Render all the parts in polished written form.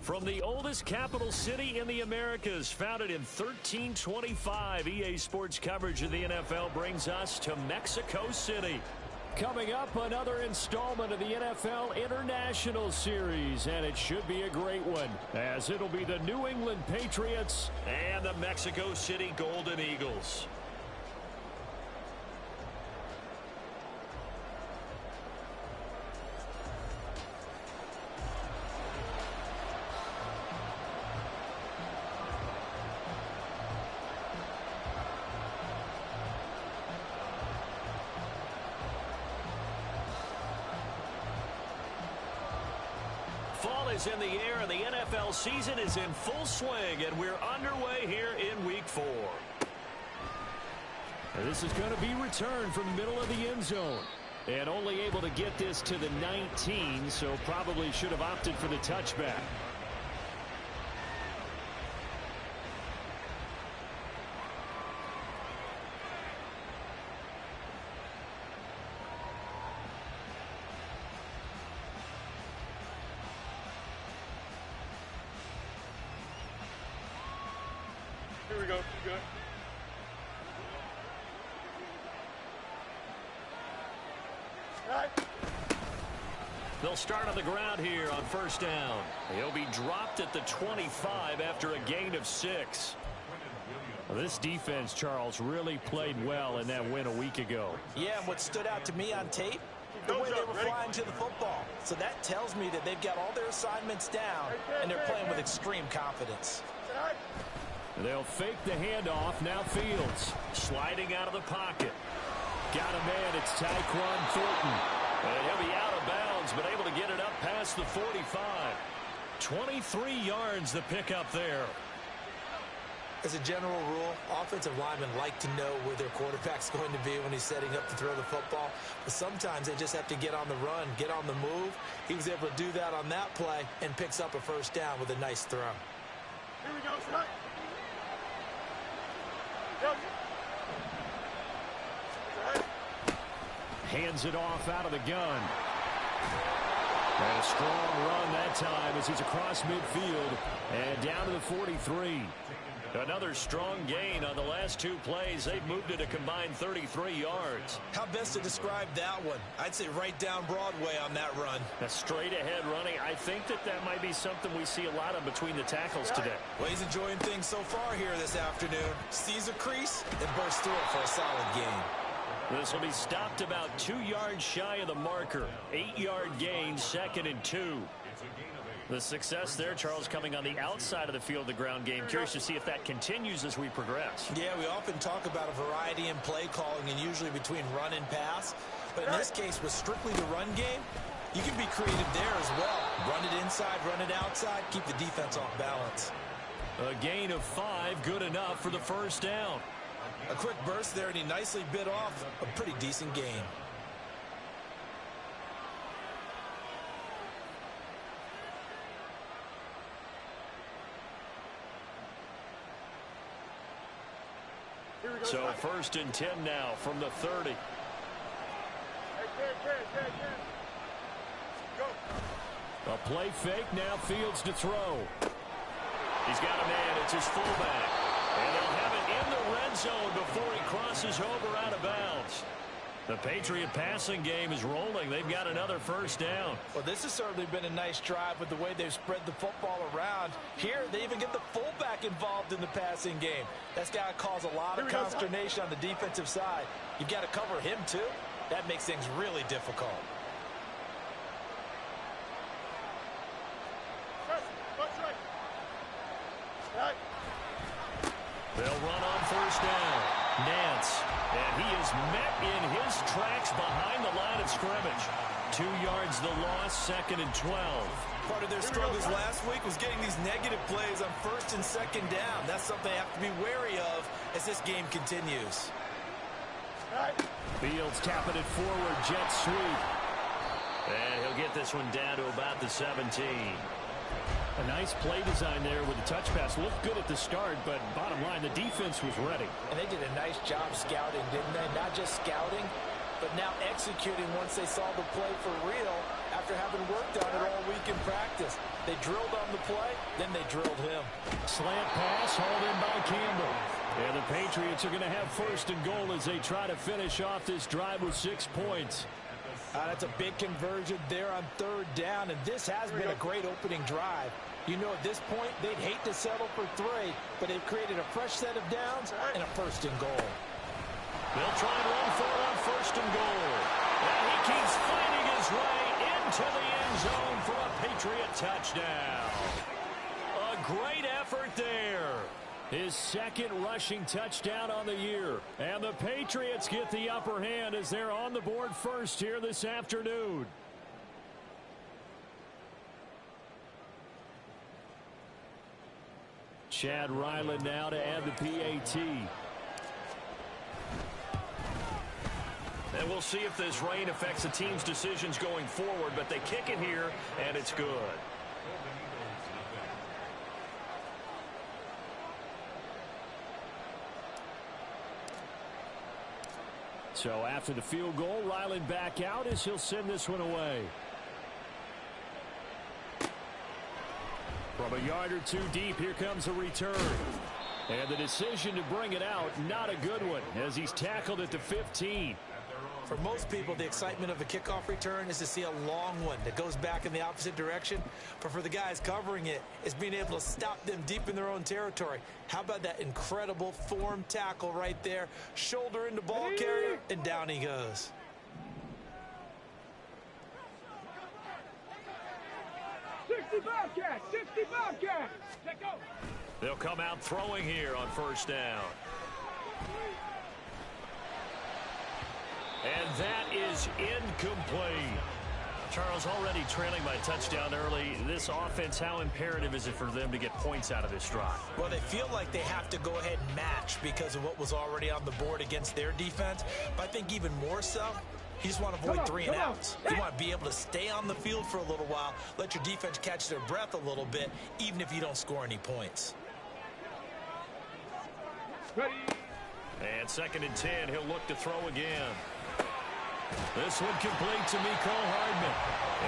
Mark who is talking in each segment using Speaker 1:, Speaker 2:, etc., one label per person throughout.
Speaker 1: From the oldest capital city in the Americas, founded in 1325, EA Sports coverage of the NFL brings us to Mexico City. Coming up, another installment of the NFL International Series, and it should be a great one, as it'll be the New England Patriots and the Mexico City Golden Eagles. Fall is in the air, and the NFL season is in full swing, and we're underway here in Week 4. And this is going to be returned from the middle of the end zone. And only able to get this to the 19, so probably should have opted for the touchback.
Speaker 2: Here we go. Good.
Speaker 1: They'll start on the ground here on first down. He'll be dropped at the 25 after a gain of 6. Well, this defense, Charles, really played well in that win a week ago.
Speaker 3: Yeah, and what stood out to me on tape, the way they were flying to the football. So that tells me that they've got all their assignments down, and they're playing with extreme confidence.
Speaker 1: They'll fake the handoff. Now Fields sliding out of the pocket. Got a man. It's Tyquan Thornton. And he'll be out of bounds, but able to get it up past the 45. 23 yards the pickup there.
Speaker 3: As a general rule, offensive linemen like to know where their quarterback's going to be when he's setting up to throw the football. But sometimes they just have to get on the run, get on the move. He was able to do that on that play and picks up a first down with a nice throw.
Speaker 2: Here we go, son.
Speaker 1: Hands it off out of the gun. And a strong run that time as he's across midfield and down to the 43. Another strong gain on the last 2 plays. They've moved it a combined 33 yards.
Speaker 3: How best to describe that one? I'd say right down Broadway on that run.
Speaker 1: A straight ahead running. I think that might be something we see a lot of between the tackles today.
Speaker 3: Well, he's enjoying things so far here this afternoon. Sees a crease and bursts through it for a solid gain.
Speaker 1: This will be stopped about 2 yards shy of the marker. 8-yard gain, 2nd and 2. The success there, Charles, coming on the outside of the field, the ground game. Curious to see if that continues as we progress.
Speaker 3: Yeah, we often talk about a variety in play calling and usually between run and pass. But in this case, with strictly the run game, you can be creative there as well. Run it inside, run it outside, keep the defense off balance.
Speaker 1: A gain of 5, good enough for the first down.
Speaker 3: A quick burst there, and he nicely bit off a pretty decent gain.
Speaker 1: So 1st and 10 now from the 30. A play fake, now Fields to throw. He's got a man, it's his fullback. And they'll have it in the red zone before he crosses over out of bounds. The Patriot passing game is rolling. They've got another first down.
Speaker 3: Well, this has certainly been a nice drive with the way they've spread the football around. Here, they even get the fullback involved in the passing game. That's got to cause a lot of consternation on the defensive side. You've got to cover him, too. That makes things really difficult.
Speaker 1: They'll run on first down. Nance. And he is met in his tracks behind the line of scrimmage. 2 yards the loss, 2nd and 12.
Speaker 3: Part of their struggles last week was getting these negative plays on 1st and 2nd down. That's something they have to be wary of as this game continues.
Speaker 1: Fields tapping it forward, jet sweep. And he'll get this one down to about the 17. A nice play design there with the touch pass. Looked good at the start, but bottom line, the defense was ready.
Speaker 3: And they did a nice job scouting, didn't they? Not just scouting, but now executing once they saw the play for real after having worked on it all week in practice. They drilled on the play, then they drilled him.
Speaker 1: Slant pass hauled in by Campbell. And the Patriots are going to have first and goal as they try to finish off this drive with 6 points.
Speaker 3: That's a big conversion there on third down, and this has been a great opening drive. You know, at this point, they'd hate to settle for 3, but they've created a fresh set of downs and a first and goal.
Speaker 1: They'll try and run for it on first and goal. And he keeps finding his way into the end zone for a Patriot touchdown. A great effort there. His second rushing touchdown on the year. And the Patriots get the upper hand as they're on the board first here this afternoon. Chad Ryland now to add the PAT. And we'll see if this rain affects the team's decisions going forward, but they kick it here, and it's good. So after the field goal, Ryland back out as he'll send this one away. From a yard or 2 deep, here comes a return. And the decision to bring it out, not a good one, as he's tackled at the 15.
Speaker 3: For most people, the excitement of a kickoff return is to see a long one that goes back in the opposite direction. But for the guys covering it, it's being able to stop them deep in their own territory. How about that incredible form tackle right there? Shoulder into ball carrier, and down he goes.
Speaker 1: They'll come out throwing here on first down. And that is incomplete. Charles, already trailing by touchdown early. This offense, how imperative is it for them to get points out of this drive?
Speaker 3: Well, they feel like they have to go ahead and match because of what was already on the board against their defense. But I think even more so, you just want to avoid 3 and outs. You want to be able to stay on the field for a little while, let your defense catch their breath a little bit, even if you don't score any points.
Speaker 2: Ready.
Speaker 1: And 2nd and 10, he'll look to throw again. This one complete to Mecole Hardman.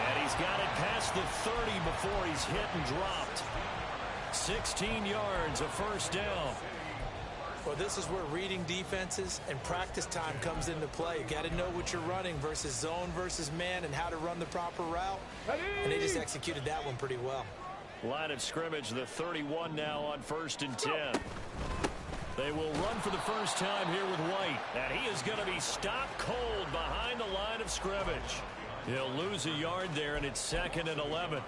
Speaker 1: And he's got it past the 30 before he's hit and dropped. 16 yards, a first down.
Speaker 3: Well, this is where reading defenses and practice time comes into play. You got to know what you're running versus zone versus man and how to run the proper route. And they just executed that one pretty well.
Speaker 1: Line of scrimmage, the 31 now on 1st and 10. They will run for the first time here with White. And he is going to be stopped cold behind the line of scrimmage. He'll lose a yard there, and it's 2nd and 11.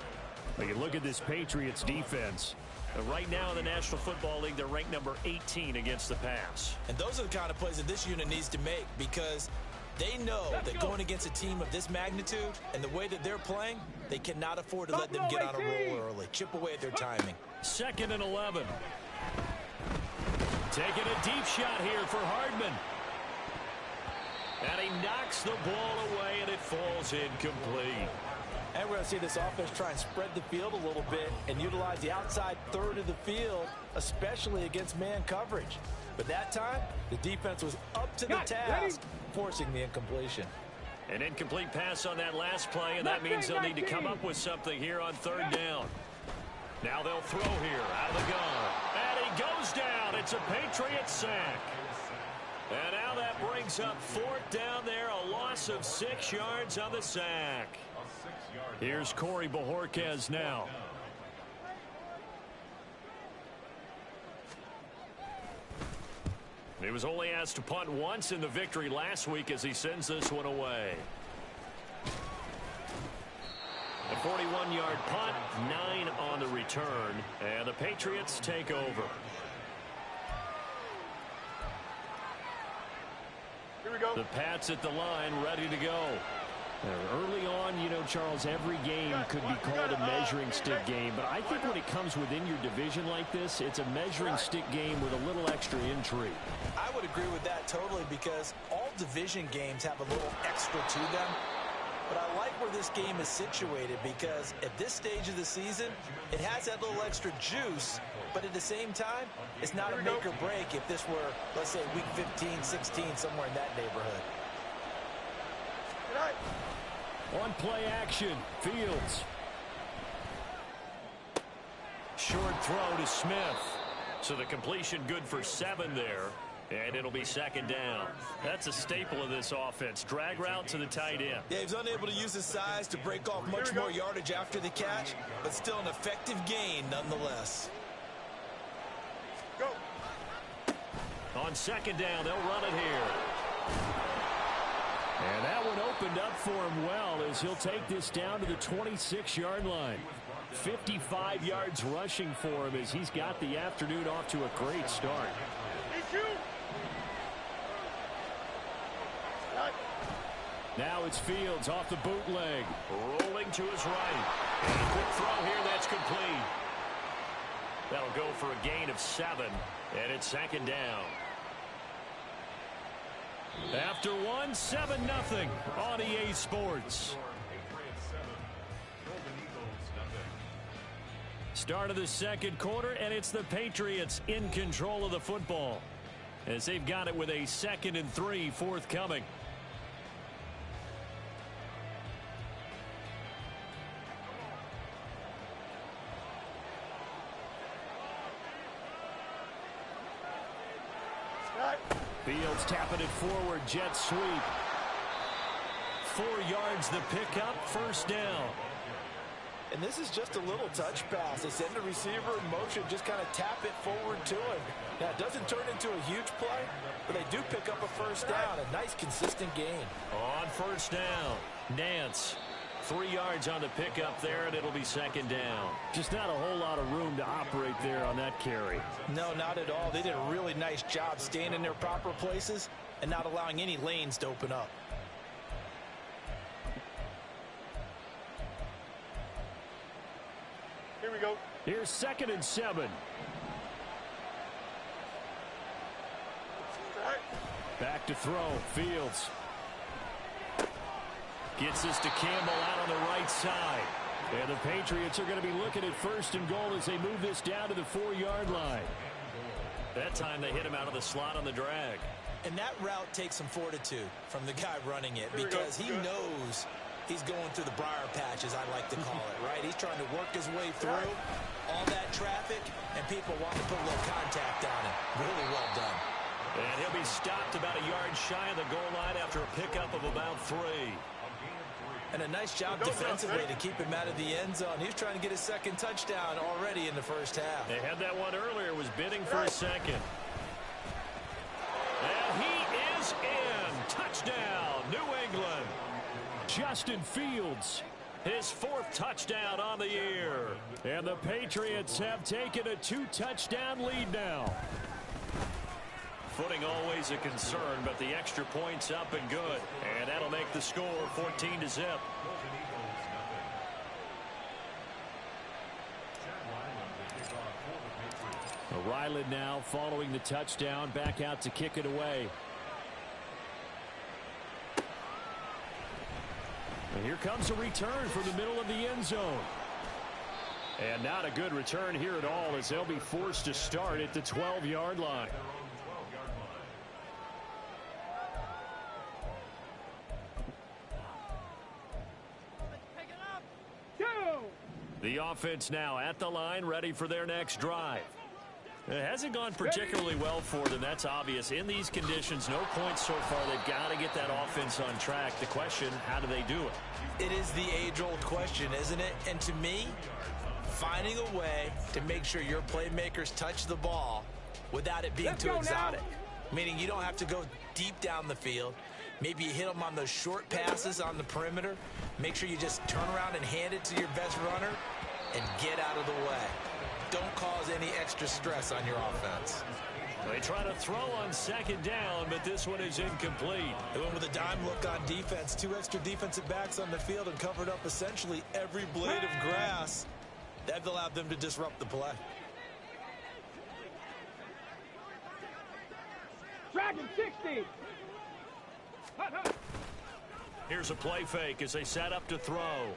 Speaker 1: But you look at this Patriots defense. Right now in the National Football League, they're ranked number 18 against the pass.
Speaker 3: And those are the kind of plays that this unit needs to make because they know that going against a team of this magnitude and the way that they're playing, they cannot afford to let them get on a roll early. Chip away at their timing.
Speaker 1: 2nd and 11. Taking a deep shot here for Hardman. And he knocks the ball away, and it falls incomplete.
Speaker 3: And we're going to see this offense try and spread the field a little bit and utilize the outside third of the field, especially against man coverage. But that time, the defense was up to the task, forcing the incompletion.
Speaker 1: An incomplete pass on that last play, and that means they'll need to come up with something here on 3rd down. Now they'll throw here out of the gun. And he goes down. It's a Patriot sack. And now that brings up 4th down there, a loss of 6 yards on the sack. Here's Corey Bojorquez now. He was only asked to punt once in the victory last week as he sends this one away. A 41-yard punt, 9 on the return, and the Patriots take over.
Speaker 2: Here we go.
Speaker 1: The Pats at the line, ready to go. Early on, you know, Charles, every game could be called a measuring stick game, but I think when it comes within your division like this, it's a measuring stick game with a little extra intrigue.
Speaker 3: I would agree with that totally because all division games have a little extra to them. But I like where this game is situated because at this stage of the season, it has that little extra juice, but at the same time, it's not a make or break if this were, let's say, week 15, 16, somewhere in that neighborhood.
Speaker 1: On play action, Fields. Short throw to Smith. So the completion good for 7 there. And it'll be second down. That's a staple of this offense. Drag route to the tight end.
Speaker 3: Yeah, he's unable to use his size to break off much more yardage after the catch, but still an effective gain nonetheless.
Speaker 2: Go.
Speaker 1: On second down, they'll run it here. And that one opened up for him well as he'll take this down to the 26-yard line. 55 yards rushing for him as he's got the afternoon off to a great start. Now it's Fields off the bootleg. Rolling to his right. And a quick throw here, that's complete. That'll go for a gain of 7. And it's second down. After 1, 7-0 on EA Sports. Start of the second quarter, and it's the Patriots in control of the football as they've got it with a 2nd and 3 forthcoming. Fields tapping it forward, jet sweep. 4 yards the pickup, first down.
Speaker 3: And this is just a little touch pass. They send the receiver in motion, just kind of tap it forward to him. Now, it doesn't turn into a huge play, but they do pick up a first down. A nice, consistent gain.
Speaker 1: On first down, Nance. 3 yards on the pickup there, and it'll be second down. Just not a whole lot of room to operate there on that carry.
Speaker 3: No, not at all. They did a really nice job staying in their proper places and not allowing any lanes to open up.
Speaker 2: Here we go.
Speaker 1: Here's 2nd and 7. Back to throw, Fields. Gets this to Campbell out on the right side. And the Patriots are going to be looking at 1st and goal as they move this down to the 4-yard line. That time they hit him out of the slot on the drag.
Speaker 3: And that route takes some fortitude from the guy running it because he knows he's going through the briar patch, as I like to call it, right? He's trying to work his way through all that traffic, and people want to put a little contact on it. Really well done.
Speaker 1: And he'll be stopped about a yard shy of the goal line after a pickup of about 3.
Speaker 3: And a nice job defensively to keep him out of the end zone. He was trying to get his 2nd touchdown already in the first half.
Speaker 1: They had that one earlier, was bidding for a 2nd. And he is in. Touchdown, New England. Justin Fields, his 4th touchdown on the year. And the Patriots have taken a 2-touchdown lead now. Footing always a concern, but the extra point's up and good. And that'll make the score 14-0. Ryland now following the touchdown, back out to kick it away. And here comes a return from the middle of the end zone. And not a good return here at all as they'll be forced to start at the 12-yard line. The offense now at the line, ready for their next drive. It hasn't gone particularly well for them. That's obvious. In these conditions, no points so far. They've got to get that offense on track. The question, how do they do it?
Speaker 3: It is the age-old question, isn't it? And to me, finding a way to make sure your playmakers touch the ball without it being too exotic. Meaning you don't have to go deep down the field. Maybe you hit them on those short passes on the perimeter. Make sure you just turn around and hand it to your best runner and get out of the way. Don't cause any extra stress on your offense.
Speaker 1: They try to throw on 2nd down, but this one is incomplete.
Speaker 3: They went with a dime look on defense. 2 extra defensive backs on the field and covered up essentially every blade of grass. That allowed them to disrupt the play.
Speaker 2: Dragon 60.
Speaker 1: Here's a play fake as they set up to throw. And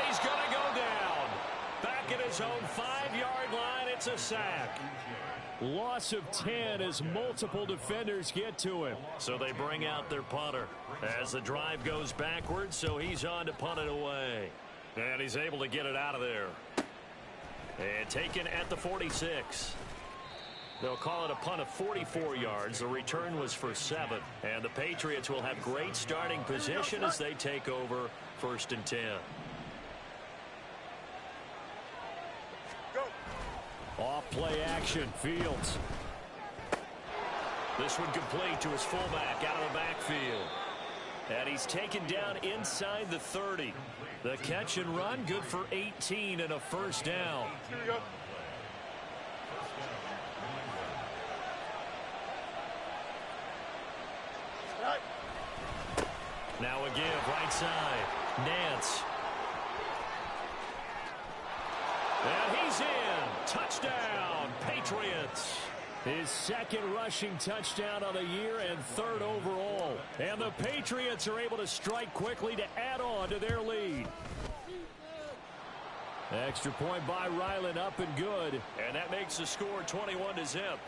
Speaker 1: he's going to go down. Back at his own 5-yard line, it's a sack. Loss of 10 as multiple defenders get to him. So they bring out their punter as the drive goes backwards, so he's on to punt it away. And he's able to get it out of there. And taken at the 46. They'll call it a punt of 44 yards. The return was for 7. And the Patriots will have great starting position as they take over 1st and 10. Off play action, Fields. This one complete to his fullback out of the backfield. And he's taken down inside the 30. The catch and run good for 18 and a first down. Now a give right side. Nance. And he's in. Touchdown, Patriots. His 2nd rushing touchdown of the year and 3rd overall. And the Patriots are able to strike quickly to add on to their lead. Extra point by Ryland, up and good. And that makes the score 21-0.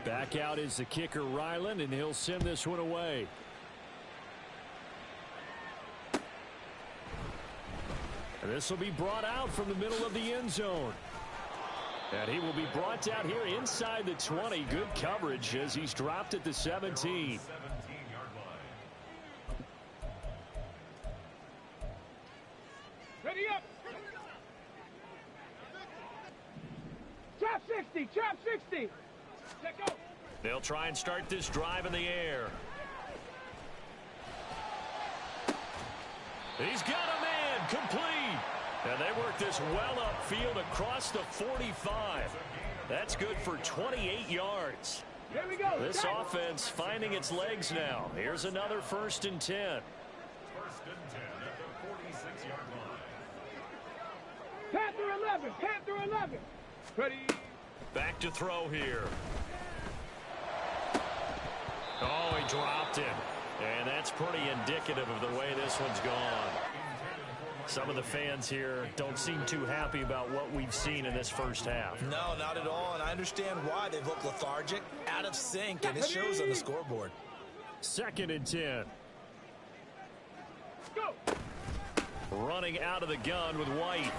Speaker 1: Back out is the kicker, Ryland, and he'll send this one away. And this will be brought out from the middle of the end zone. And he will be brought down here inside the 20. Good coverage as he's dropped at the 17.
Speaker 2: Ready up. Trap 60. Trap 60. Let go.
Speaker 1: They'll try and start this drive in the air. He's got a man complete. And they work this well upfield across the 45. That's good for 28 yards.
Speaker 2: Here we go.
Speaker 1: This offense finding its legs now. Here's another 1st and 10.
Speaker 4: 1st and 10 at the 46-yard line.
Speaker 2: Panther 11. Panther 11. Ready.
Speaker 1: Back to throw here. Oh, he dropped it. And that's pretty indicative of the way this one's gone. Some of the fans here don't seem too happy about what we've seen in this first half.
Speaker 3: No, not at all, and I understand why. They've looked lethargic, out of sync, and it shows on the scoreboard.
Speaker 1: 2nd and 10.
Speaker 2: Go.
Speaker 1: Running out of the gun with White.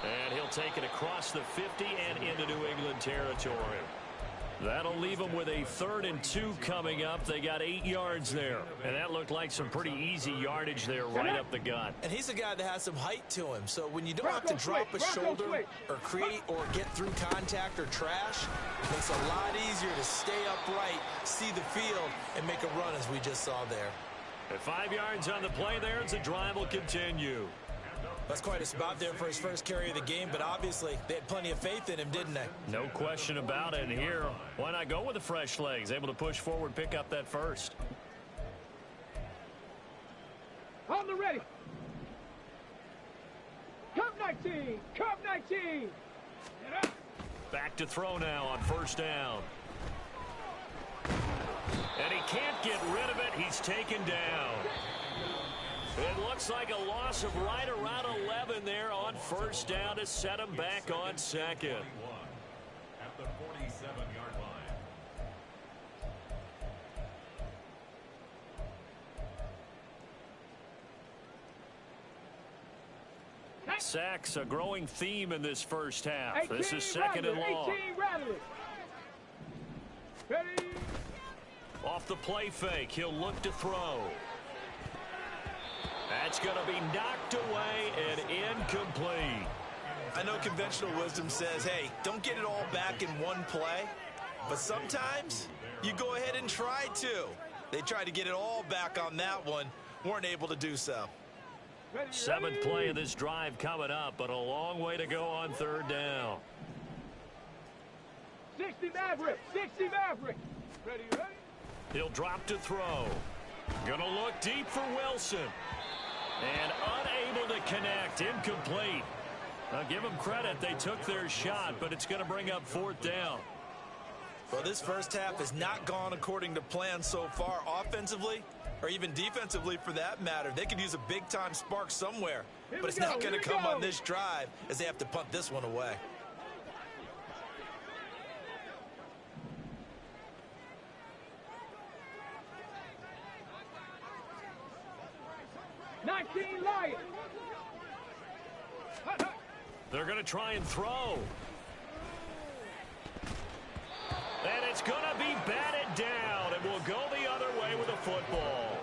Speaker 1: And he'll take it across the 50 and into New England territory. That'll leave them with a 3rd and 2 coming up. They got 8 yards there. And that looked like some pretty easy yardage there right up the gut.
Speaker 3: And he's a guy that has some height to him. So when you don't have to drop a shoulder or create or get through contact or trash, it makes it a lot easier to stay upright, see the field, and make a run as we just saw there.
Speaker 1: At 5 yards on the play there as the drive will continue.
Speaker 3: That's quite a spot there for his first carry of the game, but obviously they had plenty of faith in him, didn't they?
Speaker 1: No question about it. And here, why not go with the fresh legs? Able to push forward, pick up that first.
Speaker 2: On the ready. Cup 19. Cup 19. Get up.
Speaker 1: Back to throw now on 1st down. And he can't get rid of it. He's taken down. It looks like a loss of right around 11 there on 1st down to set him back on 2nd.
Speaker 4: At the 47-yard line.
Speaker 1: Sacks, a growing theme in this first half. This is 2nd and long.
Speaker 2: 18 Rattler. Ready.
Speaker 1: Off the play fake, he'll look to throw. That's going to be knocked away and incomplete.
Speaker 3: I know conventional wisdom says, hey, don't get it all back in one play. But sometimes you go ahead and try to. They tried to get it all back on that one. Weren't able to do so.
Speaker 1: 7th play of this drive coming up, but a long way to go on 3rd down.
Speaker 2: 60 Maverick. 60 Maverick. Ready, ready.
Speaker 1: He'll drop to throw. Going to look deep for Wilson. And unable to connect. Incomplete. Now give them credit. They took their shot, but it's going to bring up 4th down.
Speaker 3: Well, this first half has not gone according to plan so far offensively or even defensively for that matter. They could use a big-time spark somewhere, but it's not going to come on this drive as they have to punt this one away.
Speaker 1: They're going to try and throw. And it's going to be batted down, and we'll go the other way with the football.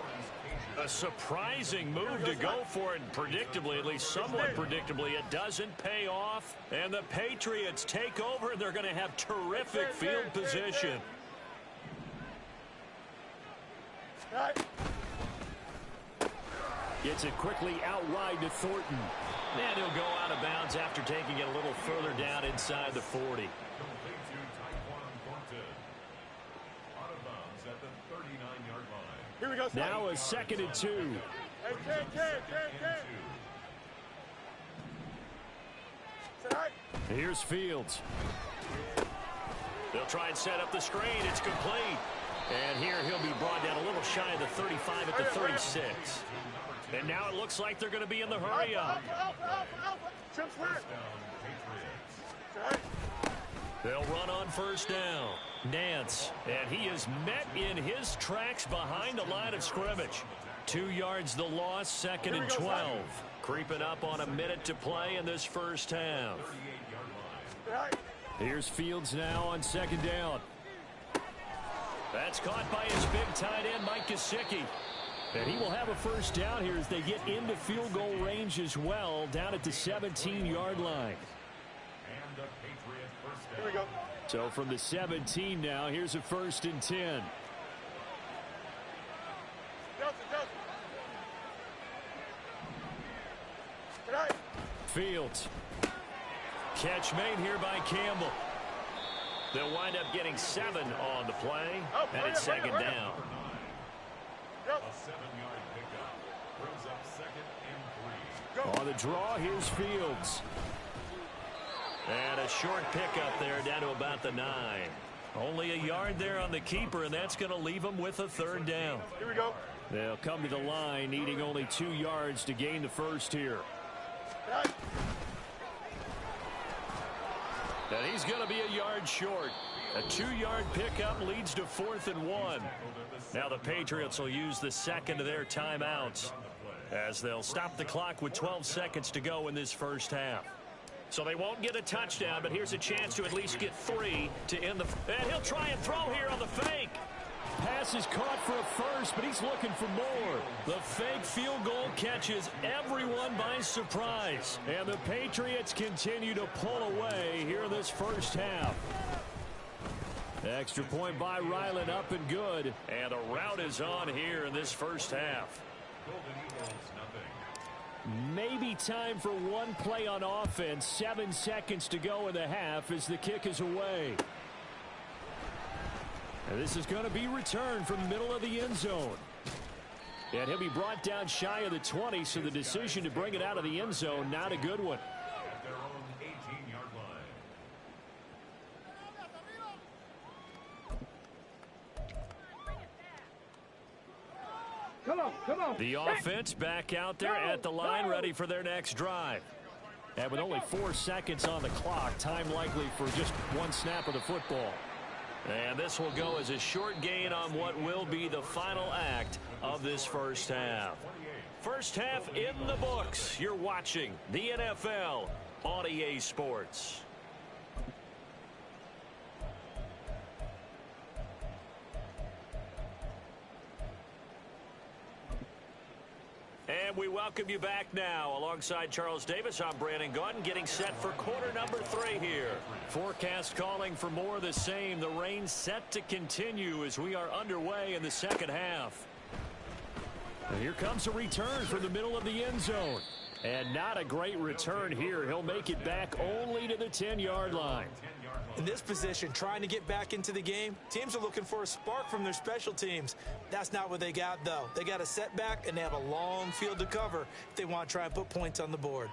Speaker 1: A surprising move to go for it, and predictably, at least somewhat predictably, it doesn't pay off. And the Patriots take over, and they're going to have terrific field position. Gets it quickly out wide to Thornton. And he'll go out of bounds after taking it a little further down inside the 40.
Speaker 5: Here we go.
Speaker 1: Now a 2nd and 2. Here's Fields. They'll try and set up the screen. It's complete. And here he'll be brought down a little shy of the 35 at the 36. And now it looks like they're going to be in the hurry up. They'll run on first down. Nance, and he is met in his tracks behind the line of scrimmage. 2 yards the loss, 2nd and 12. Creeping up on a minute to play in this first half. Here's Fields now on 2nd down. That's caught by his big tight end, Mike Gesicki. And he will have a first down here as they get into field goal range as well, down at the 17-yard line.
Speaker 5: Here we go.
Speaker 1: So from the 17 now, here's a 1st and 10. Fields. Catch made here by Campbell. They'll wind up getting 7 on the play, and it's 2nd down.
Speaker 4: A 7-yard pickup brings up 2nd and 3.
Speaker 1: On the draw, here's Fields. And a short pickup there down to about the 9. Only a yard there on the keeper, and that's going to leave them with a 3rd down.
Speaker 5: Here we go.
Speaker 1: They'll come to the line, needing only 2 yards to gain the first here. And he's going to be a yard short. A 2-yard pickup leads to 4th and 1. Now the Patriots will use the 2nd of their timeouts as they'll stop the clock with 12 seconds to go in this first half. So they won't get a touchdown, but here's a chance to at least get 3 to end the... And he'll try and throw here on the fake. Pass is caught for a first, but he's looking for more. The fake field goal catches everyone by surprise. And the Patriots continue to pull away here in this first half. Extra point by Ryland, up and good. And a rout is on here in this first half. Maybe time for one play on offense. 7 seconds to go in the half as the kick is away. And this is going to be returned from the middle of the end zone. And he'll be brought down shy of the 20, so the decision to bring it out of the end zone, not a good one.
Speaker 4: At their own 18-yard line.
Speaker 2: Come on.
Speaker 1: The offense back out there at the line, ready for their next drive. And with only 4 seconds on the clock, time likely for just one snap of the football. And this will go as a short gain on what will be the final act of this first half. First half in the books. You're watching the NFL on EA Sports. And we welcome you back now. Alongside Charles Davis, I'm Brandon Gautin, getting set for quarter number 3 here. Forecast calling for more of the same. The rain set to continue as we are underway in the second half. And here comes a return from the middle of the end zone. And not a great return here. He'll make it back only to the 10-yard line.
Speaker 3: In this position, trying to get back into the game, teams are looking for a spark from their special teams. That's not what they got, though. They got a setback, and they have a long field to cover if they want to try and put points on the board.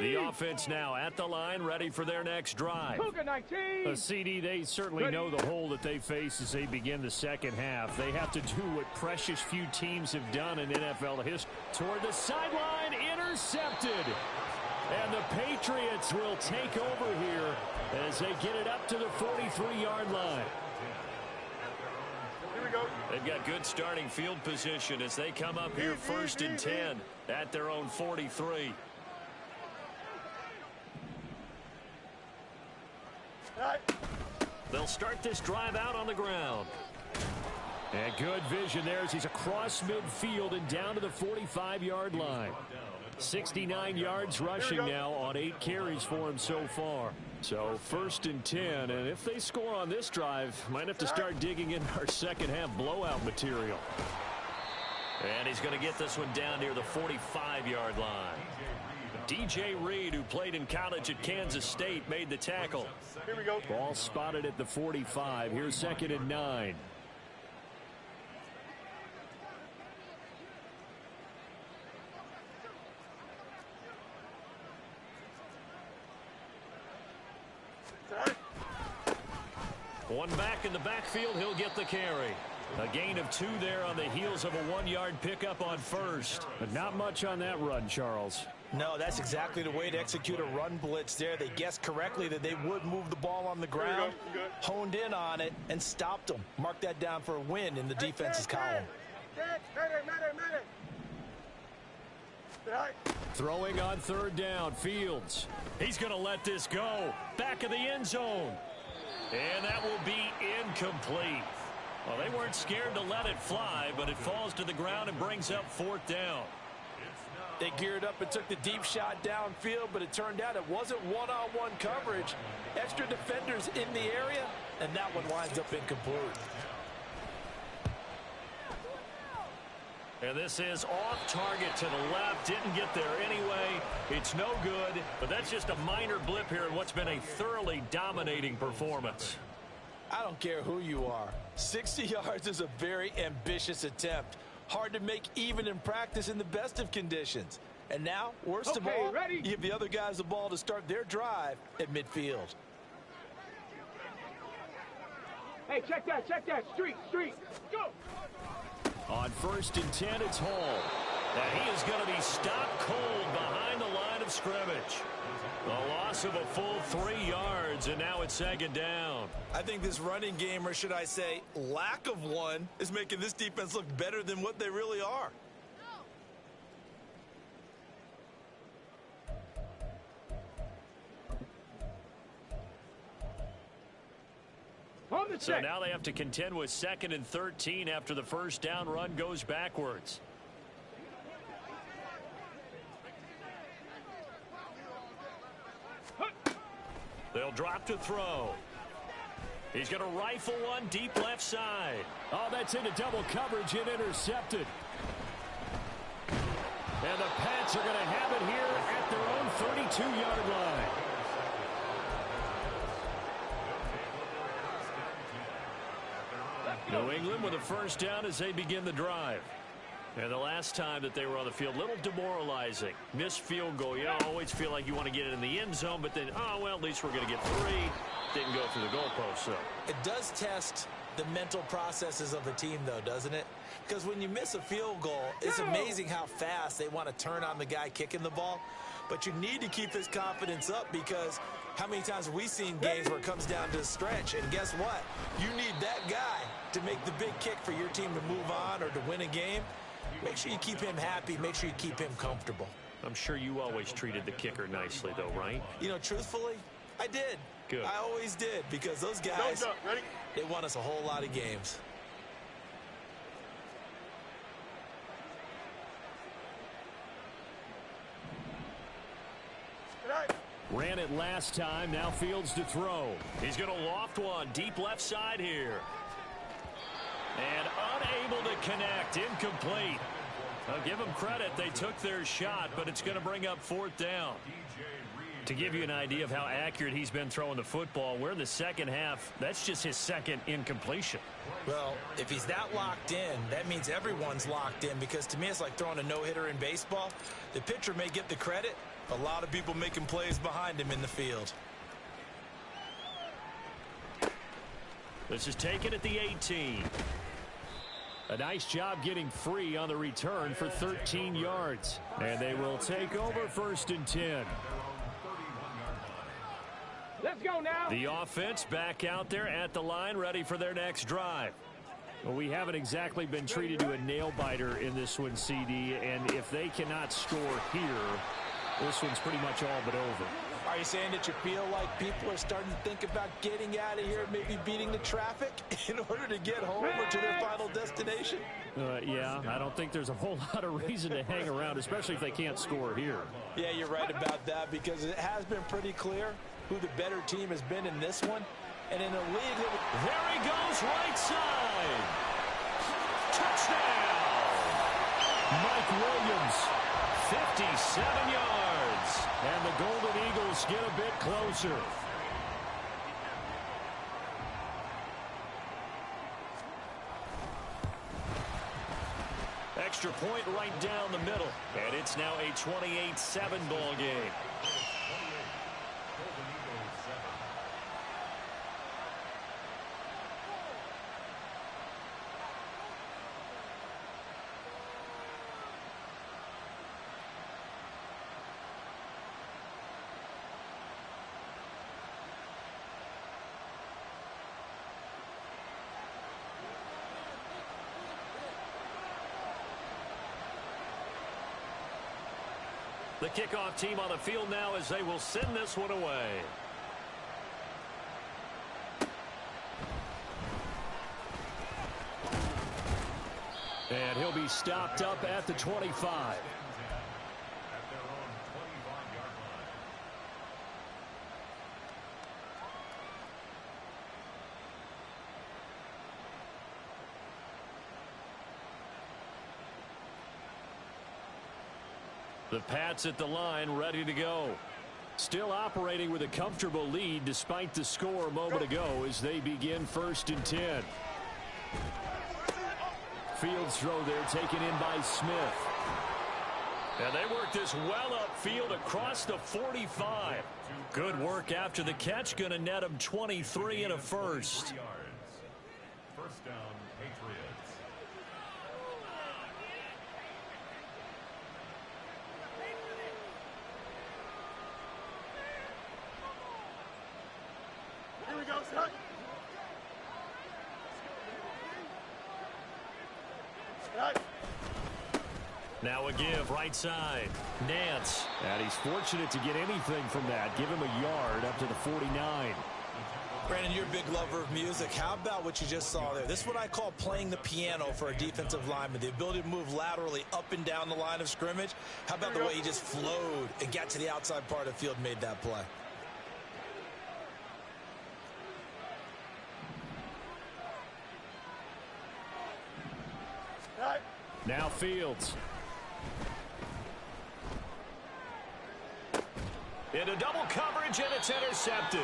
Speaker 1: The offense now at the line, ready for their next drive.
Speaker 2: Cougar 19.
Speaker 1: A CD, they certainly know the hole that they face as they begin the second half. They have to do what precious few teams have done in NFL history. Toward the sideline, intercepted. And the Patriots will take over here as they get it up to the 43-yard line.
Speaker 5: Here we go.
Speaker 1: They've got good starting field position as they come up here 1st and 10 at their own 43. They'll start this drive out on the ground. And good vision there as he's across midfield and down to the 45-yard line. 69 yards rushing now on 8 carries for him so far. So 1st and 10, and if they score on this drive, might have to start digging in our second half blowout material. And he's going to get this one down near the 45-yard line. DJ Reed, who played in college at Kansas State, made the tackle.
Speaker 5: Here we go.
Speaker 1: Ball spotted at the 45. Here's 2nd and 9. One back in the backfield, he'll get the carry. A gain of 2 there on the heels of a 1-yard pickup on 1st. But not much on that run, Charles.
Speaker 3: No, that's exactly the way to execute a run blitz there. They guessed correctly that they would move the ball on the ground, honed in on it, and stopped them. Mark that down for a win in the defense's column.
Speaker 1: Throwing on 3rd down, Fields. He's going to let this go. Back of the end zone. And that will be incomplete. Well, they weren't scared to let it fly, but it falls to the ground and brings up 4th down.
Speaker 3: They geared up and took the deep shot downfield, but it turned out it wasn't one-on-one coverage. Extra defenders in the area, and that one winds up incomplete.
Speaker 1: And this is off target to the left. Didn't get there anyway. It's no good, but that's just a minor blip here in what's been a thoroughly dominating performance.
Speaker 3: I don't care who you are. 60 yards is a very ambitious attempt. Hard to make even in practice in the best of conditions. And now, worst of all,
Speaker 2: ready?
Speaker 3: you give the other guys the ball to start their drive at midfield.
Speaker 2: Hey, check that. Street. Go.
Speaker 1: On 1st and 10, it's Hall. And he is going to be stopped cold behind the line of scrimmage. The loss of a full 3 yards, and now it's 2nd down.
Speaker 3: I think this running game, or should I say lack of one, is making this defense look better than what they really are.
Speaker 1: So now they have to contend with 2nd and 13 after the 1st down run goes backwards. They'll drop to throw. He's going to rifle one deep left side. Oh, that's into double coverage and intercepted. And the Pats are going to have it here at their own 32-yard line. New England with a 1st down as they begin the drive. And the last time that they were on the field, a little demoralizing. Missed field goal. You always feel like you want to get it in the end zone, but then, oh, well, at least we're going to get 3. Didn't go through the goalpost, though.
Speaker 3: It does test the mental processes of the team, though, doesn't it? Because when you miss a field goal, it's amazing how fast they want to turn on the guy kicking the ball. But you need to keep his confidence up, because how many times have we seen games where it comes down to a stretch, and guess what? You need that guy to make the big kick for your team to move on or to win a game. Make sure you keep him happy. Make sure you keep him comfortable.
Speaker 1: I'm sure you always treated the kicker nicely, though, right?
Speaker 3: You know, truthfully, I did.
Speaker 1: Good.
Speaker 3: I always did, because those guys,
Speaker 5: Ready?
Speaker 3: they won us a whole lot of games.
Speaker 1: Ran it last time. Now Fields to throw. He's going to loft one deep left side here. And unable to connect. Incomplete. I'll give them credit. They took their shot, but it's going to bring up 4th down. To give you an idea of how accurate he's been throwing the football, we're in the second half. That's just his second incompletion.
Speaker 3: Well, if he's that locked in, that means everyone's locked in, because to me it's like throwing a no-hitter in baseball. The pitcher may get the credit, a lot of people making plays behind him in the field.
Speaker 1: This is taken at the 18. A nice job getting free on the return for 13 yards. And they will take over 1st and 10.
Speaker 2: Let's go now.
Speaker 1: The offense back out there at the line, ready for their next drive. Well, we haven't exactly been treated to a nail-biter in this one, CD. And if they cannot score here, this one's pretty much all but over.
Speaker 3: Are you saying that you feel like people are starting to think about getting out of here, maybe beating the traffic in order to get home or to their final destination?
Speaker 1: Yeah, I don't think there's a whole lot of reason to hang around, especially if they can't score here.
Speaker 3: Yeah, you're right about that, because it has been pretty clear who the better team has been in this one. And in a league that...
Speaker 1: There he goes, right side. Touchdown! Mike Williams, 57 yards. And the Golden Eagles get a bit closer. Extra point right down the middle. And it's now a 28-7 ball game. The kickoff team on the field now as they will send this one away. And he'll be stopped up at the 25. The Pats at the line, ready to go. Still operating with a comfortable lead despite the score a moment ago as they begin 1st and 10. Fields throw there, taken in by Smith. And they work this well upfield across the 45. Good work after the catch, going to net him 23 and a first.
Speaker 4: 1st down, Patriots.
Speaker 5: Here we go, set.
Speaker 1: Now a give, right side. Nance. And he's fortunate to get anything from that. Give him a yard up to the 49.
Speaker 3: Brandon, you're a big lover of music. How about what you just saw there? This is what I call playing the piano for a defensive lineman. The ability to move laterally up and down the line of scrimmage. How about the way he just flowed and got to the outside part of the field and made that play?
Speaker 1: Now Fields. Into double coverage, and it's intercepted.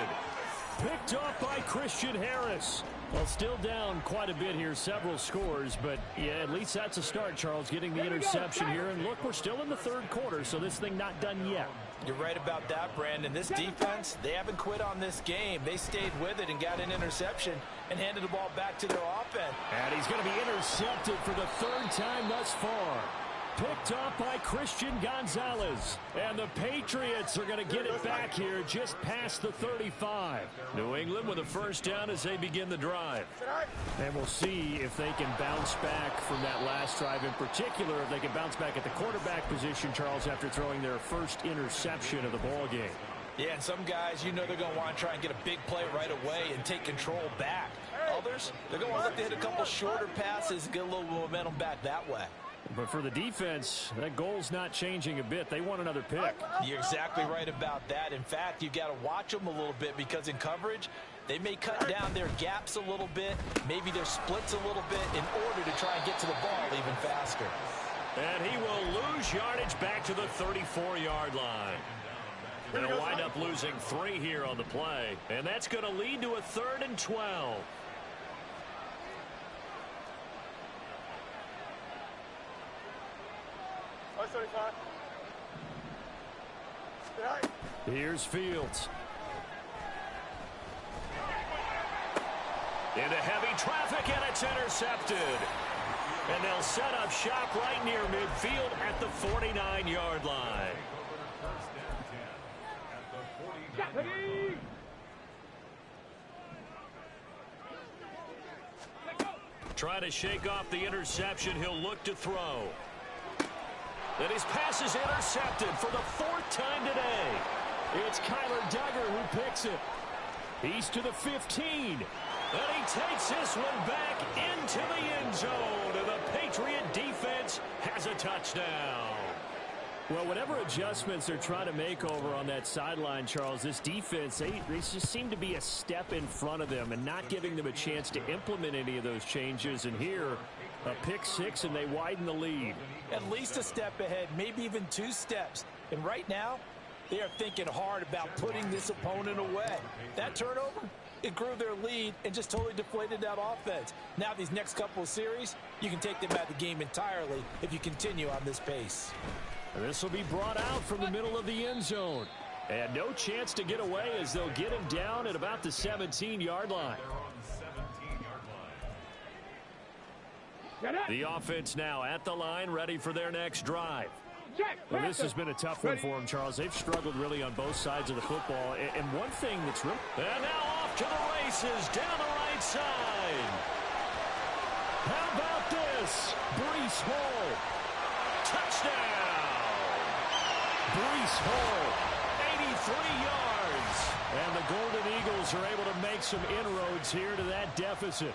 Speaker 1: Picked off by Christian Harris. Well, still down quite a bit here, several scores, but yeah, at least that's a start, Charles, getting the interception here. And look, we're still in the 3rd quarter, so this thing not done yet.
Speaker 3: You're right about that, Brandon. This defense, they haven't quit on this game. They stayed with it and got an interception and handed the ball back to their offense.
Speaker 1: And he's going to be intercepted for the 3rd time thus far. Picked off by Christian Gonzalez. And the Patriots are going to get it back here just past the 35. New England with a 1st down as they begin the drive. And we'll see if they can bounce back from that last drive. In particular, if they can bounce back at the quarterback position, Charles, after throwing their first interception of the ball game.
Speaker 3: Yeah, and some guys, you know they're going to want to try and get a big play right away and take control back. Others, they're going to want to look to hit a couple shorter passes and get a little momentum back that way.
Speaker 1: But for the defense, that goal's not changing a bit. They want another pick.
Speaker 3: You're exactly right about that. In fact, you've got to watch them a little bit, because in coverage, they may cut down their gaps a little bit, maybe their splits a little bit, in order to try and get to the ball even faster.
Speaker 1: And he will lose yardage back to the 34-yard line. They'll wind up losing 3 here on the play, and that's going to lead to a 3rd and 12. Here's Fields. Into heavy traffic, and it's intercepted. And they'll set up shop right near midfield at the 49-yard line. Trying to shake off the interception, he'll look to throw. And his pass is intercepted for the 4th time today. It's Kyler Duggar who picks it. He's to the 15. And he takes this one back into the end zone. And the Patriot defense has a touchdown. Well, whatever adjustments they're trying to make over on that sideline, Charles, this defense, they just seem to be a step in front of them and not giving them a chance to implement any of those changes. And here, a pick 6, and they widen the lead.
Speaker 3: At least a step ahead, maybe even 2 steps. And right now, they are thinking hard about putting this opponent away. That turnover, it grew their lead and just totally deflated that offense. Now these next couple of series, you can take them out of the game entirely if you continue on this pace.
Speaker 1: And this will be brought out from the middle of the end zone. And no chance to get away as they'll get him down at about the 17-yard line. The offense now at the line, ready for their next drive. Well, this has been a tough one for them, Charles. They've struggled really on both sides of the football. And one thing that's really... And now off to the races down the right side. How about this? Breece Hall. Touchdown. Breece Hall, 83 yards. And the Golden Eagles are able to make some inroads here to that deficit.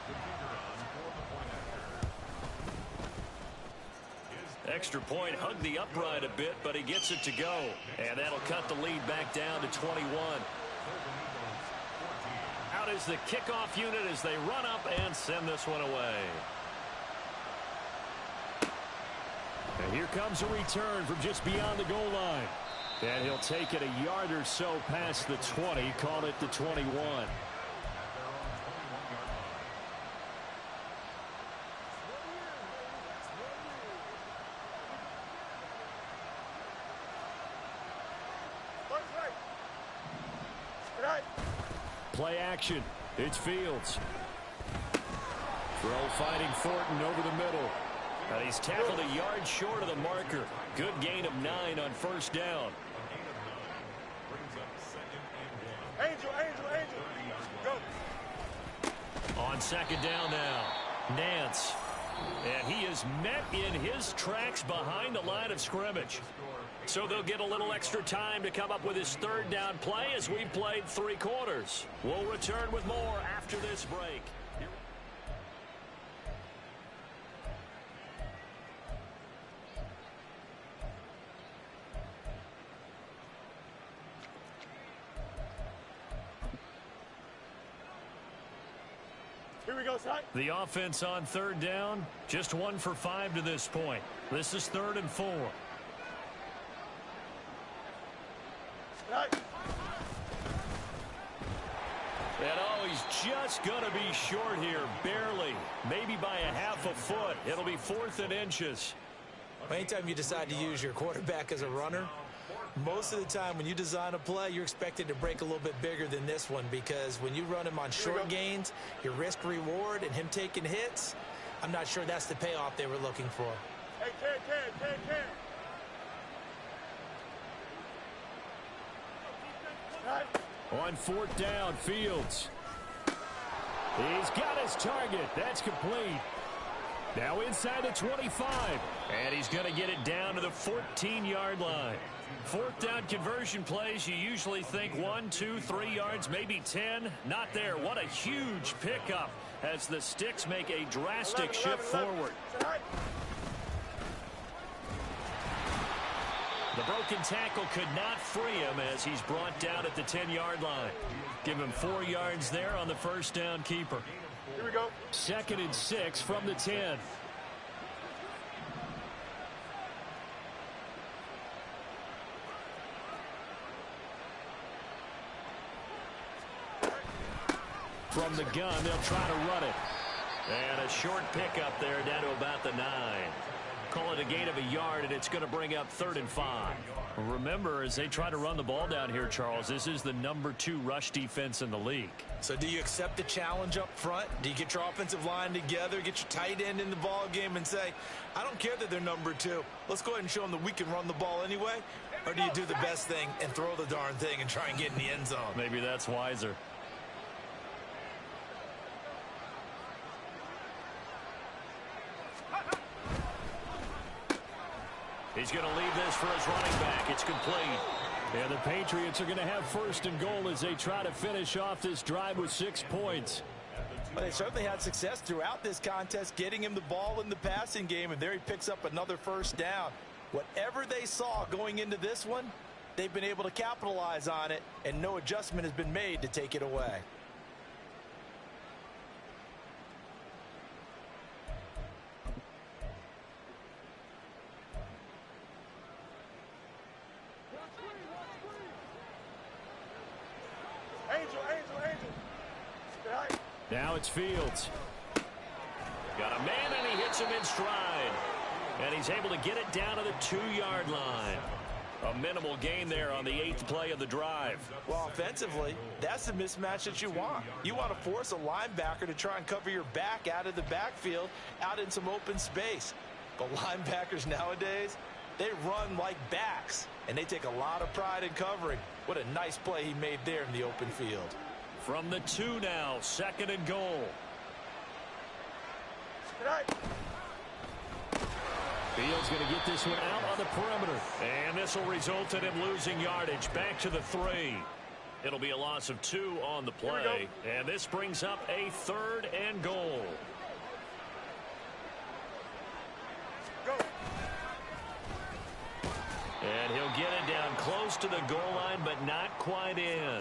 Speaker 1: Extra point, hugged the upright a bit, but he gets it to go. And that'll cut the lead back down to 21. Out is the kickoff unit as they run up and send this one away. And here comes a return from just beyond the goal line. And he'll take it a yard or so past the 20, call it the 21. Play action. It's Fields. Throw fighting Thornton over the middle. And he's tackled a yard short of the marker. Good gain of 9 on first down.
Speaker 5: Angel. Go.
Speaker 1: On second down now, Nance. And he is met in his tracks behind the line of scrimmage. So they'll get a little extra time to come up with his 3rd down play as we've played 3 quarters. We'll return with more after this break.
Speaker 5: Here we go, son.
Speaker 1: The offense on 3rd down, just 1 for 5 to this point. This is 3rd and 4.
Speaker 5: Right.
Speaker 1: And oh, he's just going to be short here, barely. Maybe by a half a foot. It'll be 4th and inches.
Speaker 3: Anytime you decide to use your quarterback as a runner, most of the time when you design a play, you're expected to break a little bit bigger than this one, because when you run him on short gains, your risk-reward and him taking hits, I'm not sure that's the payoff they were looking for.
Speaker 5: Hey, Ken.
Speaker 1: On 4th down, Fields. He's got his target. That's complete. Now inside the 25. And he's going to get it down to the 14-yard line. 4th down conversion plays, you usually think 1, 2, 3 yards, maybe 10. Not there. What a huge pickup as the Sticks make a drastic shift forward. The broken tackle could not free him as he's brought down at the 10-yard line. Give him 4 yards there on the first down keeper.
Speaker 5: Here we go.
Speaker 1: 2nd and 6 from the 10. From the gun, they'll try to run it. And a short pickup there down to about the 9. Call it a gain of a yard, and it's going to bring up 3rd and 5. Remember, as they try to run the ball down here, Charles, this is the #2 rush defense in the league.
Speaker 3: So do you accept the challenge up front? Do you get your offensive line together, get your tight end in the ball game and say, I don't care that they're #2. Let's go ahead and show them that we can run the ball anyway? Or do you do the best thing and throw the darn thing and try and get in the end zone?
Speaker 1: Maybe that's wiser. He's going to leave this for his running back. It's complete. And the Patriots are going to have 1st and goal as they try to finish off this drive with 6 points.
Speaker 3: Well, they certainly had success throughout this contest, getting him the ball in the passing game, and there he picks up another 1st down. Whatever they saw going into this one, they've been able to capitalize on it, and no adjustment has been made to take it away.
Speaker 1: Now it's Fields. Got a man, and he hits him in stride. And he's able to get it down to the 2-yard line. A minimal gain there on the 8th play of the drive.
Speaker 3: Well, offensively, that's the mismatch that you want. You want to force a linebacker to try and cover your back out of the backfield, out in some open space. But linebackers nowadays, they run like backs, and they take a lot of pride in covering. What a nice play he made there in the open field.
Speaker 1: From the 2 now, 2nd and goal. Fields going to get this one out on the perimeter. And this will result in him losing yardage. Back to the 3. It'll be a loss of 2 on the play. And this brings up a 3rd and goal.
Speaker 5: Go.
Speaker 1: And he'll get it down close to the goal line, but not quite in.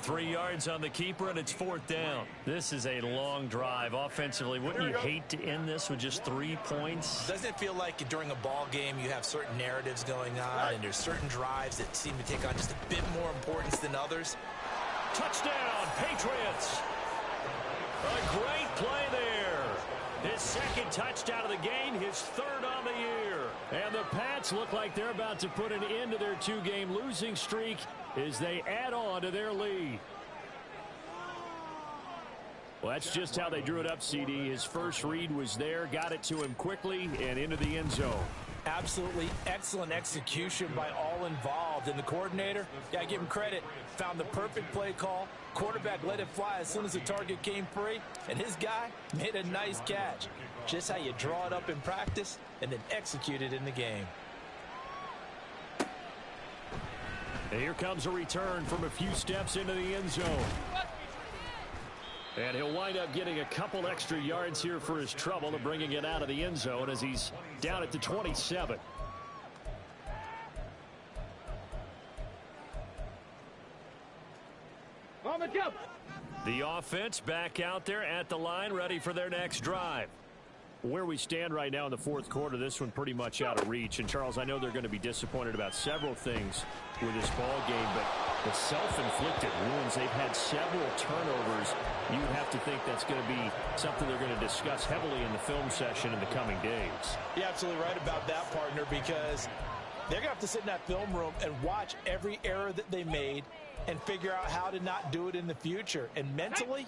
Speaker 1: 3 yards on the keeper, and it's 4th down. This is a long drive. Offensively, wouldn't you hate to end this with just 3 points?
Speaker 3: Doesn't it feel like during a ball game you have certain narratives going on, and there's certain drives that seem to take on just a bit more importance than others?
Speaker 1: Touchdown, Patriots! A great play there. His 2nd touchdown of the game, his 3rd on the year. And the Pats look like they're about to put an end to their 2-game losing streak as they add on to their lead. Well, that's just how they drew it up, CD. His first read was there, got it to him quickly, and into the end zone.
Speaker 3: Absolutely excellent execution by all involved. And the coordinator, yeah, I give him credit, found the perfect play call. Quarterback let it fly as soon as the target came free, and his guy made a nice catch. Just how you draw it up in practice and then execute it in the game.
Speaker 1: And here comes a return from a few steps into the end zone. And he'll wind up getting a couple extra yards here for his trouble and bringing it out of the end zone as he's down at the 27.
Speaker 2: On the jump.
Speaker 1: The offense back out there at the line, ready for their next drive. Where we stand right now in the 4th quarter, this one pretty much out of reach. And, Charles, I know they're going to be disappointed about several things with this ball game, but the self-inflicted wounds, they've had several turnovers. You have to think that's going to be something they're going to discuss heavily in the film session in the coming days.
Speaker 3: You're absolutely right about that, partner, because they're going to have to sit in that film room and watch every error that they made and figure out how to not do it in the future. And mentally,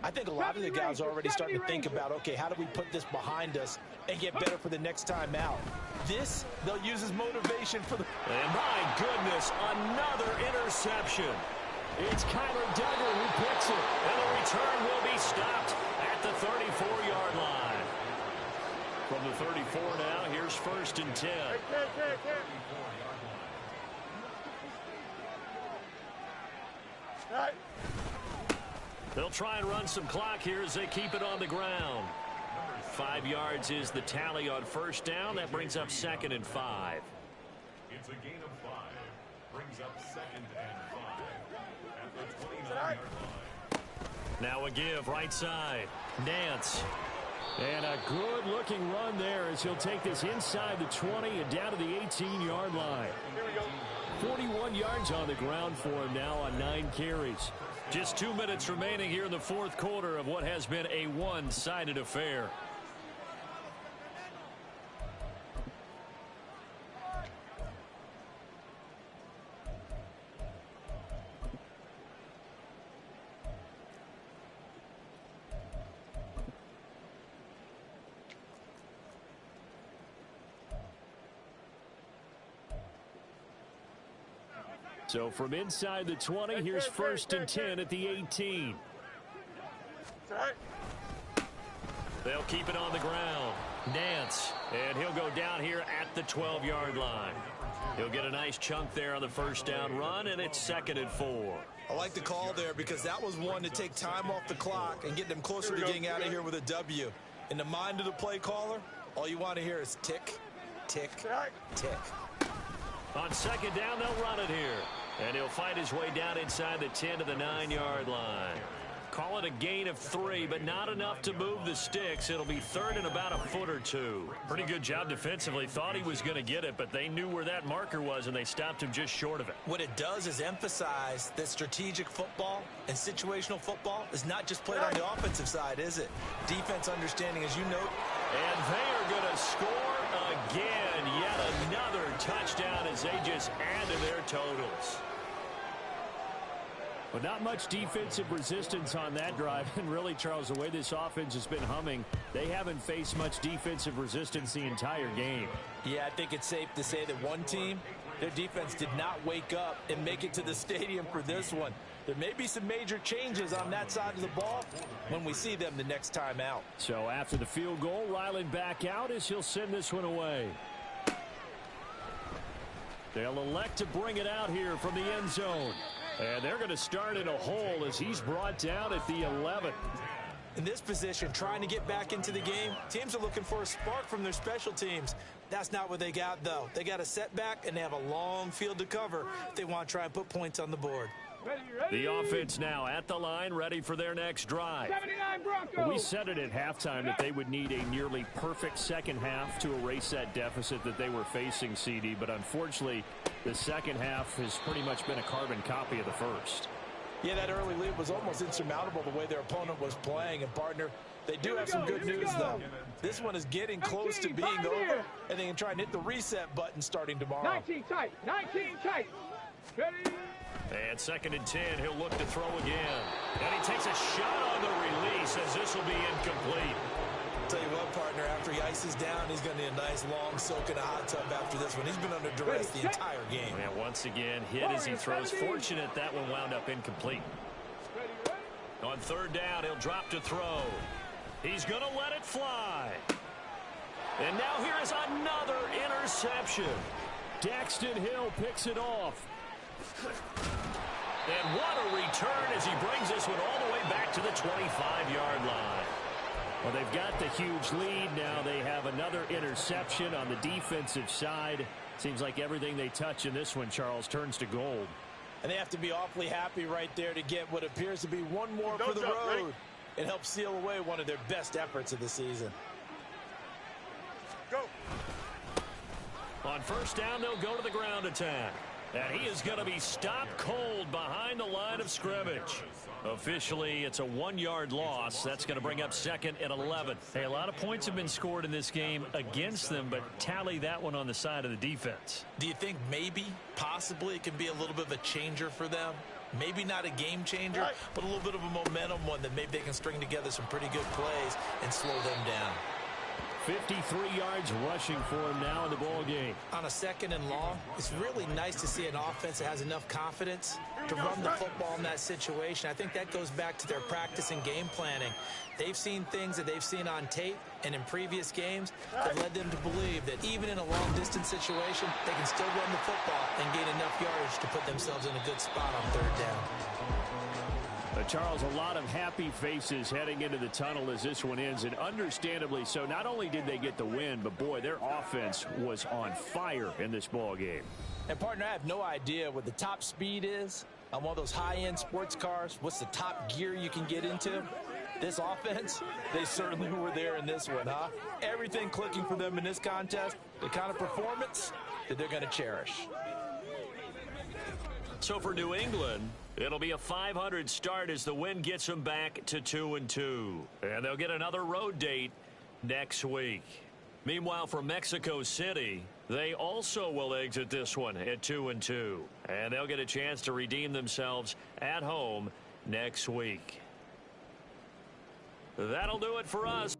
Speaker 3: I think a lot of the guys are already starting to think about, okay, how do we put this behind us and get better for the next time out? This, they'll use as motivation for the...
Speaker 1: And my goodness, another interception. It's Kyler Duggar who picks it, and the return will be stopped at the 34-yard line. From the 34 now, here's 1st and 10.
Speaker 5: Right.
Speaker 1: They'll try and run some clock here as they keep it on the ground. 5 yards is the tally on 1st down. That brings up 2nd and 5.
Speaker 4: It's a gain of 5. Brings up 2nd and 5. At the 29-yard line.
Speaker 1: Now a give, right side. Nance. And a good-looking run there as he'll take this inside the 20 and down to the 18-yard line.
Speaker 5: Here we go.
Speaker 1: 41 yards on the ground for him now on 9 carries. Just 2 minutes remaining here in the fourth quarter of what has been a one-sided affair. So from inside the 20, here's first and 10 at the 18. They'll keep it on the ground. Nance, and he'll go down here at the 12-yard line. He'll get a nice chunk there on the first down run, and it's 2nd and 4.
Speaker 3: I like the call there because that was one to take time off the clock and get them closer to getting out of here with a W. In the mind of the play caller, all you want to hear is tick, tick, tick.
Speaker 1: On 2nd down, they'll run it here. And he'll fight his way down inside the 10 to the 9-yard line. Call it a gain of 3, but not enough to move the sticks. It'll be 3rd and about a foot or 2. Pretty good job defensively. Thought he was going to get it, but they knew where that marker was, and they stopped him just short of it.
Speaker 3: What it does is emphasize that strategic football and situational football is not just played on the offensive side, is it? Defense understanding, as you note.
Speaker 1: And they are going to score again. Yet another touchdown as they just add to their totals. But not much defensive resistance on that drive. And really, Charles, the way this offense has been humming, they haven't faced much defensive resistance the entire game.
Speaker 3: Yeah, I think it's safe to say that one team, their defense did not wake up and make it to the stadium for this one. There may be some major changes on that side of the ball when we see them the next time out.
Speaker 1: So after the field goal, Ryland back out as he'll send this one away. They'll elect to bring it out here from the end zone. And they're going to start in a hole as he's brought down at the 11.
Speaker 3: In this position, trying to get back into the game, teams are looking for a spark from their special teams. That's not what they got, though. They got a setback, and they have a long field to cover if they want to try and put points on the board.
Speaker 1: The offense now at the line, ready for their next drive.
Speaker 2: 79 Broncos.
Speaker 1: We said it at halftime that they would need a nearly perfect second half to erase that deficit that they were facing, CD. But unfortunately, the second half has pretty much been a carbon copy of the first.
Speaker 3: Yeah, that early lead was almost insurmountable the way their opponent was playing. And, partner, they do have some good news, though. This one is getting close to being over, and they can try and hit the reset button starting tomorrow.
Speaker 2: 19 tight. 19 tight. Ready?
Speaker 1: And 2nd and 10, he'll look to throw again. And he takes a shot on the release as this will be incomplete.
Speaker 3: Tell you what, partner, after he ices down, he's going to need a nice long soak in a hot tub after this one. He's been under duress the entire game.
Speaker 1: And once again, hit as he throws. Fortunate that one wound up incomplete. On 3rd down, he'll drop to throw. He's going to let it fly. And now here is another interception. Daxton Hill picks it off. And what a return as he brings this one all the way back to the 25-yard line. Well, they've got the huge lead. Now they have another interception on the defensive side. Seems like everything they touch in this one, Charles, turns to gold.
Speaker 3: And they have to be awfully happy right there to get what appears to be one more for the road. It helps seal away one of their best efforts of the season.
Speaker 5: Go.
Speaker 1: On 1st down, they'll go to the ground attack. And he is going to be stopped cold behind the line of scrimmage. Officially, it's a 1-yard loss. That's going to bring up 2nd and 11. Hey, a lot of points have been scored in this game against them, but tally that one on the side of the defense.
Speaker 3: Do you think maybe, possibly, it can be a little bit of a changer for them? Maybe not a game changer, but a little bit of a momentum one that maybe they can string together some pretty good plays and slow them down.
Speaker 1: 53 yards rushing for him now in the ball game.
Speaker 3: On a 2nd and long, it's really nice to see an offense that has enough confidence to run the football in that situation. I think that goes back to their practice and game planning. They've seen things that they've seen on tape and in previous games that led them to believe that even in a long-distance situation, they can still run the football and gain enough yardage to put themselves in a good spot on 3rd down.
Speaker 1: Charles, a lot of happy faces heading into the tunnel as this one ends, and understandably so. Not only did they get the win, but boy, their offense was on fire in this ball game.
Speaker 3: And partner, I have no idea what the top speed is on one of those high-end sports cars. What's the top gear you can get into? This offense, they certainly were there in this one, huh? Everything clicking for them in this contest, the kind of performance that they're going to cherish.
Speaker 1: So for New England, it'll be a .500 start as the win gets them back to 2-2. And they'll get another road date next week. Meanwhile, for Mexico City, they also will exit this one at 2-2. And they'll get a chance to redeem themselves at home next week. That'll do it for us.